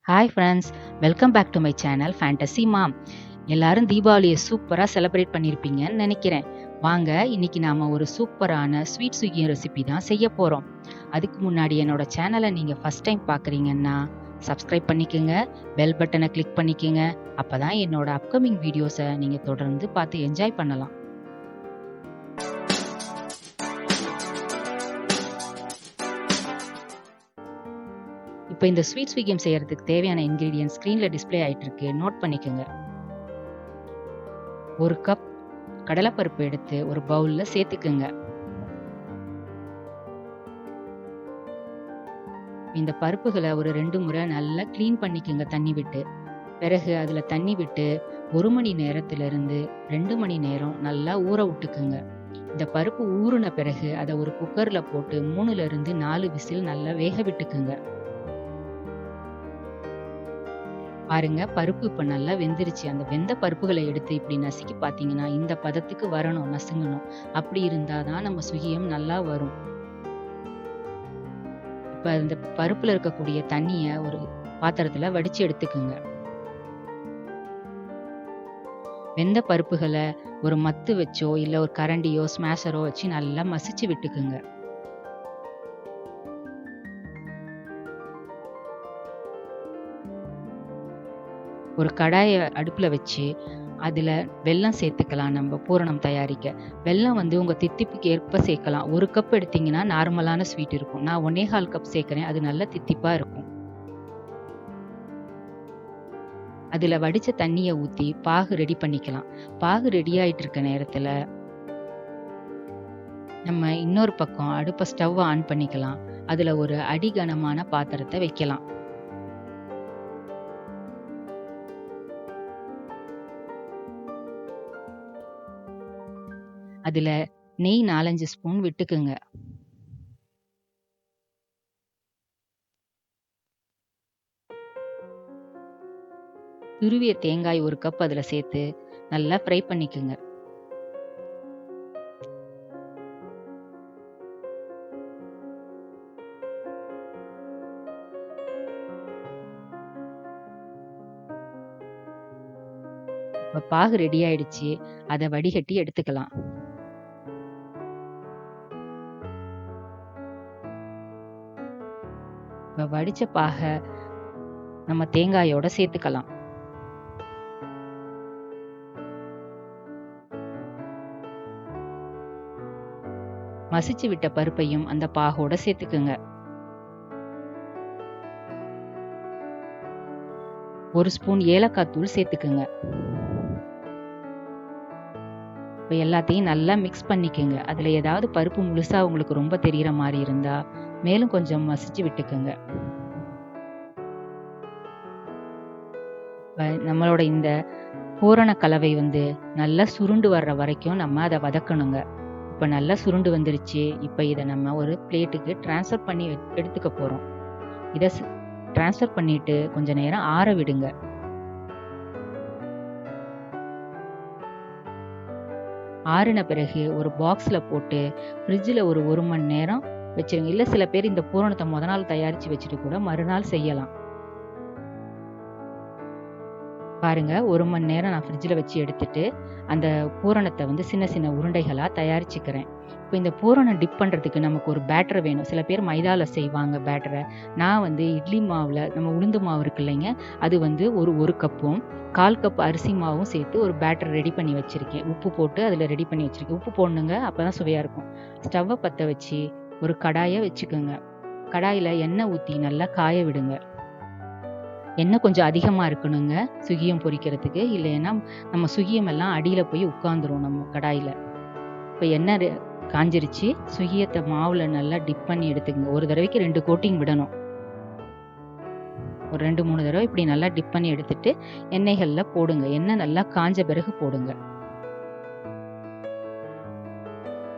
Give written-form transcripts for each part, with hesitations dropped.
Hi friends, welcome back to my channel fantasy mom. எல்லாரும் தீபாவளியை சூப்பராக செலிப்ரேட் பண்ணியிருப்பீங்கன்னு நினைக்கிறேன். வாங்க, இன்னைக்கு நாம ஒரு சூப்பரான ஸ்வீட் சுகியம் ரெசிபி தான் செய்ய போகிறோம். அதுக்கு முன்னாடி என்னோட சேனலை நீங்கள் ஃபர்ஸ்ட் டைம் பார்க்குறீங்கன்னா சப்ஸ்கிரைப் பண்ணிக்கோங்க, பெல் பட்டனை கிளிக் பண்ணிக்கோங்க. அப்போ தான் என்னோட அப்கமிங் வீடியோஸை நீங்கள் தொடர்ந்து பார்த்து என்ஜாய் பண்ணலாம். இப்போ இந்த ஸ்வீட் ஸ்வீகம் செய்யறதுக்கு தேவையான இன்கிரீடியன்ட் ஸ்க்ரீன்ல டிஸ்ப்ளே ஆயிட்டு இருக்கு, நோட் பண்ணிக்கோங்க. 1 கப் கடலைப்பருப்பு எடுத்து ஒரு பவுல்ல சேர்த்துக்குங்க. இந்த பருப்புகளை ஒரு 2 முறை நல்லா க்ளீன் பண்ணிக்கோங்க தண்ணி விட்டு. பிறகு அதுல தண்ணி விட்டு 1 மணி நேரத்திலிருந்து 2 மணி நேரம் நல்லா ஊற விட்டுக்குங்க. இந்த பருப்பு ஊறின பிறகு அதை ஒரு குக்கர்ல போட்டு 3ல இருந்து 4 விசில் நல்லா வேக விட்டுக்குங்க. பாருங்க, பருப்பு இப்ப நல்லா வெந்துருச்சு. அந்த வெந்த பருப்புகளை எடுத்து இப்படி நசுக்கி பார்த்தீங்கன்னா இந்த பதத்துக்கு வரணும், நசுங்கணும். அப்படி இருந்தாதான் நம்ம சுகியம் நல்லா வரும். இப்ப இந்த பருப்புல இருக்கக்கூடிய தண்ணிய ஒரு பாத்திரத்துல வடிச்சு எடுத்துக்குங்க. வெந்த பருப்புகளை ஒரு மத்து வச்சோ இல்ல ஒரு கரண்டியோ ஸ்மாஷரோ வச்சு நல்லா மசிச்சு விட்டுக்குங்க. ஒரு கடாயை அடுப்புல வச்சு அதுல வெல்லம் சேர்த்துக்கலாம். நம்ம பூரணம் தயாரிக்க வெல்லம் உங்க தித்திப்புக்கு ஏற்ப சேர்க்கலாம். 1 கப் எடுத்தீங்கன்னா நார்மலான ஸ்வீட் இருக்கும். நான் 1.25 கப் சேர்க்கிறேன். அது நல்ல தித்திப்பா இருக்கும். அதுல வடிச்ச தண்ணிய ஊத்தி பாகு ரெடி பண்ணிக்கலாம். பாகு ரெடி ஆயிட்டு இருக்க நேரத்துல நம்ம இன்னொரு பக்கம் அடுப்ப ஸ்டவ் ஆன் பண்ணிக்கலாம். அதுல ஒரு அடிகனமான பாத்திரத்தை வைக்கலாம். அதுல நெய் 4-5 ஸ்பூன் விட்டுக்குங்க. துருவிய தேங்காய் 1 கப் அதுல சேர்த்து நல்லா ஃப்ரை பண்ணிக்குங்க. இப்ப பாகு ரெடி ஆயிடுச்சு. அதை வடிகட்டி எடுத்துக்கலாம். இப்ப வடிச்ச பாக நம்ம தேங்காயோட சேர்த்துக்கலாம். மசிச்சு விட்ட பருப்பையும் அந்த பாகோட சேர்த்துக்குங்க. 1 ஸ்பூன் ஏலக்காய் தூள் சேர்த்துக்குங்க. இப்ப எல்லாத்தையும் நல்லா மிக்ஸ் பண்ணிக்கோங்க. அதுல ஏதாவது பருப்பு முழுசா உங்களுக்கு ரொம்ப தெரியற மாதிரி இருந்தா மேலும் கொஞ்சம் மசிச்சு விட்டுக்குங்க. நம்மளோட இந்த பூரண கலவை நல்லா சுருண்டு வர்ற வரைக்கும் நம்ம அதை வதக்கணுங்க. இப்ப நல்லா சுருண்டு வந்துருச்சு. இப்ப இதை நம்ம ஒரு பிளேட்டுக்கு டிரான்ஸ்ஃபர் பண்ணி எடுத்துக்க போறோம். இதை டிரான்ஸ்ஃபர் பண்ணிட்டு கொஞ்ச நேரம் ஆற விடுங்க. ஆறின பிறகு ஒரு பாக்ஸ்ல போட்டு ஃப்ரிட்ஜில் ஒரு 1 மணி நேரம் வச்சிருங்க. இல்ல சில பேர் இந்த பூரணத்தை முத நாள் தயாரிச்சு வச்சுட்டு கூட மறுநாள் செய்யலாம். பாருங்க, 1 மணி நேரம் நான் ஃப்ரிட்ஜில் வச்சு எடுத்துட்டு அந்த பூரணத்தை சின்ன சின்ன உருண்டைகளா தயாரிச்சுக்கிறேன். இப்போ இந்த பூரணம் டிப் பண்றதுக்கு நமக்கு ஒரு பேட்டர் வேணும். சில பேர் மைதால செய்வாங்க பேட்டரை. நான் இட்லி மாவுல நம்ம உளுந்து மாவு இருக்கு இல்லைங்க, அது ஒரு கப்பும் 1/4 கப் அரிசி மாவும் சேர்த்து ஒரு பேட்டர் ரெடி பண்ணி வச்சிருக்கேன். உப்பு போட்டு அதில் ரெடி பண்ணி வச்சிருக்கேன். உப்பு போடணுங்க, அப்பதான் சுவையா இருக்கும். ஸ்டவ்வை பற்ற வச்சு ஒரு கடாயை வச்சுக்கோங்க. கடாயில எண்ணெய் ஊற்றி நல்லா காய விடுங்க. எண்ணெய் கொஞ்சம் அதிகமா இருக்கணுங்க சுகியம் பொரிக்கிறதுக்கு. இல்லைன்னா நம்ம சுகியம் எல்லாம் அடியில போய் உட்கார்ந்துரும் நம்ம கடாயில. இப்ப எண்ணெய் காஞ்சிருச்சு. சுகியத்தை மாவுல நல்லா டிப் பண்ணி எடுத்துக்கங்க. ஒரு தடவைக்கு 2 கோட்டிங் விடணும். ஒரு 2-3 தடவை இப்படி நல்லா டிப் பண்ணி எடுத்துட்டு எண்ணெய்கள்ல போடுங்க. எண்ணெய் நல்லா காஞ்ச பிறகு போடுங்க.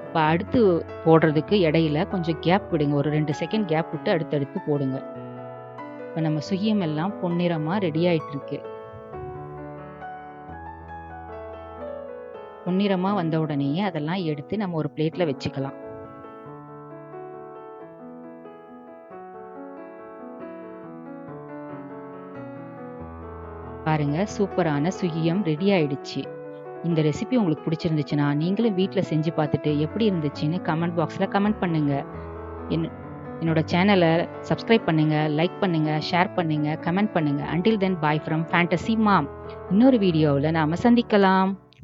இப்ப அடுத்து போடுறதுக்கு இடையில கொஞ்சம் கேப் விடுங்க. ஒரு 2 செகண்ட் கேப் விட்டு அடுத்தடுத்து போடுங்க. இப்ப நம்ம சுகியம் எல்லாம் பொன்னிறமா ரெடி ஆயிட்டு இருக்கு. பொன்னிறமா வந்த உடனேயே அதெல்லாம் எடுத்து நம்ம ஒரு பிளேட்ல வச்சுக்கலாம். பாருங்க, சூப்பரான சுகியம் ரெடி ஆயிடுச்சு. இந்த ரெசிபி உங்களுக்கு பிடிச்சிருந்துச்சுன்னா, நீங்களும் வீட்ல செஞ்சு பார்த்துட்டு எப்படி இருந்துச்சுன்னு கமெண்ட் பாக்ஸ்ல கமெண்ட் பண்ணுங்க. என் என்னோட சேனல சப்ஸ்கிரைப் பண்ணுங்க, லைக் பண்ணுங்க, ஷேர் பண்ணுங்க, கமெண்ட் பண்ணுங்க. Until then bye from fantasy mom. இன்னொரு வீடியோவுல நாம சந்திக்கலாம்.